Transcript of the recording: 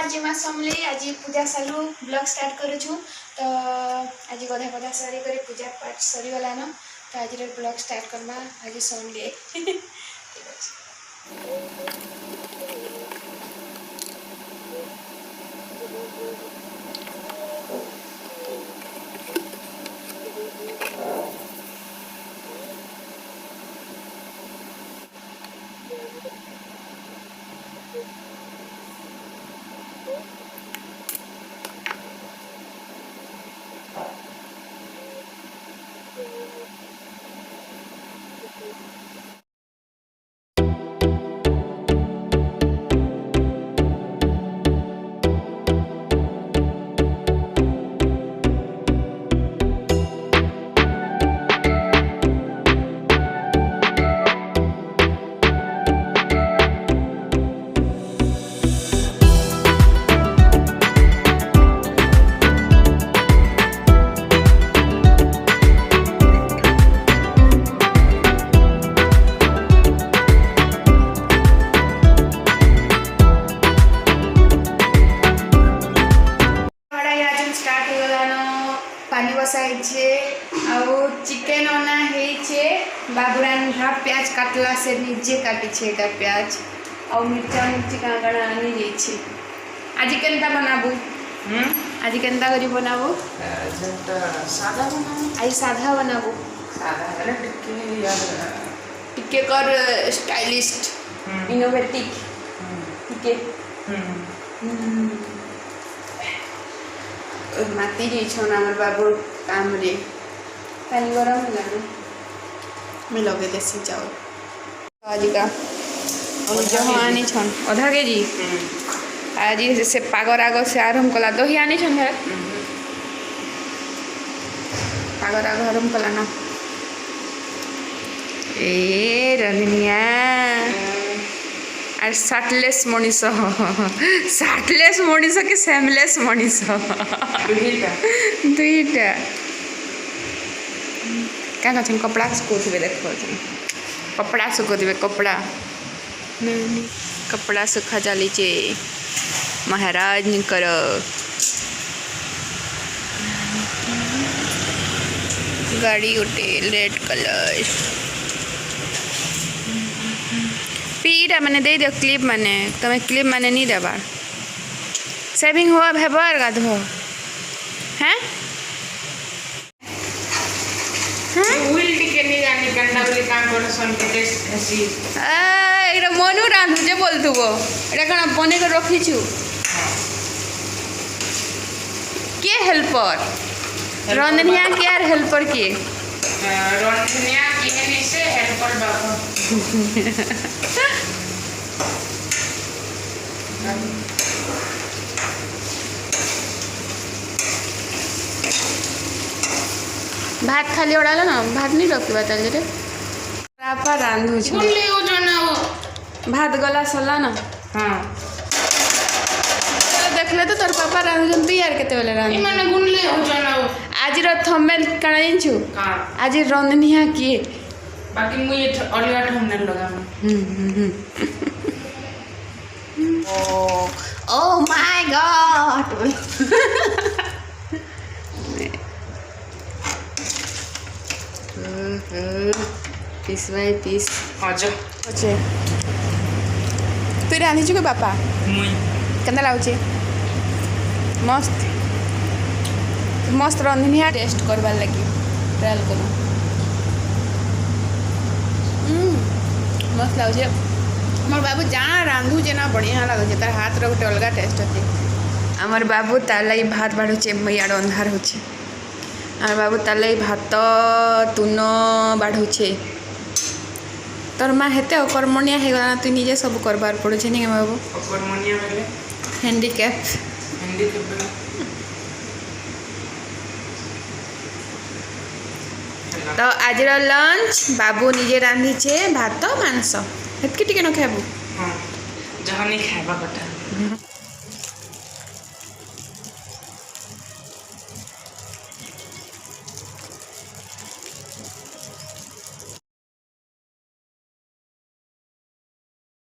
आज मैं समले आज पूजा सारू ब्लॉग स्टार्ट करूँ तो आज गधा गधा सारी कर पूजा पाठ सरीगला न तो आज ब्लॉग स्टार्ट करवा आज समले पानी बसाई आउ चिकेन अना है बाबुरान प्याज काटला से निजे काटी छे प्याज और मिर्चा मिर्ची कांगड़ा आनी जाइए आज केनता बनाबू आज केनता करी बनाबू सादा बनाबू आज साधा बनाबू सादा टिके कर स्टाइलिस्ट इनोवेटिव टिके माती जाइछन हमर बाबू काम रे पानी गरम होला मैं लगे देसी चावल आज का और जो आनी छन आधा केजी आज से पागर आग से आरंभ कला दही आनी छन है पागर आग आरंभ कला ना ए रनिया और साटलेस मनीष साटलेस मनीष कि सेमलेस मनीष दुईटा क्या कहते कपड़ा सुखुवे देख कपड़ा सुखुवे कपड़ा कपड़ा सुखा चलीचे महाराज निकर गाड़ी गोटे रेड कलर पीटा मैंने दे दियो क्लिप मैंने तुम्हें क्लिप मैंने नहीं देवार सेविंग हुआ भेबर गाधो हैं उइल टिके नहीं जानी कंडा बोली काम कर सन के टेस्ट हसी एरा मनु रांधु जे बोलथुबो एटा कण बने के रखी छु के हेल्पर रंधनिया के यार हेल्पर के रंधनिया के से हेल्पर बाबू भात खाली ओडाला ना भात नहीं रखिबा ताले रे रापा रांधु छु गुल्ली हो जना भात गला सला ना हां देखले तो तोर पापा रांधुन तू यार केते बेले रांधु माने गुल्ली हो जना आज रो थंबनेल काना जिनछु का आज रंधनिया के बाकी मुझे अलगा थंबनेल लगाना Oh my God! Piece by piece. आजा अच्छे तू रांधी चुके बापा मुई केंदा लाउचे मस्त मस्त रंधनिया टेस्ट करवार लगी ट्रायल करो मस्त लाउचे मोर बाबू जहाँ रांधु जेना बढ़िया लगे तार हाथ रो गोटे अलग टेस्ट अच्छे आमर बाबू तार लगी भात बाढ़ुचे मैया अंधार होचे आमर बाबू तार लगी भात तुन बाढ़ुचे तोर माँ हेते अकर्मणिया हो गला तू निजे सब करबार पड़ुचे नहीं बाबू अकर्मणिया बेले हैंडीकैप तो आज लंच बाबू निजे रांधीचे भात मांस हेतकी टिके न खाबू हां जहां नहीं खाबा कटा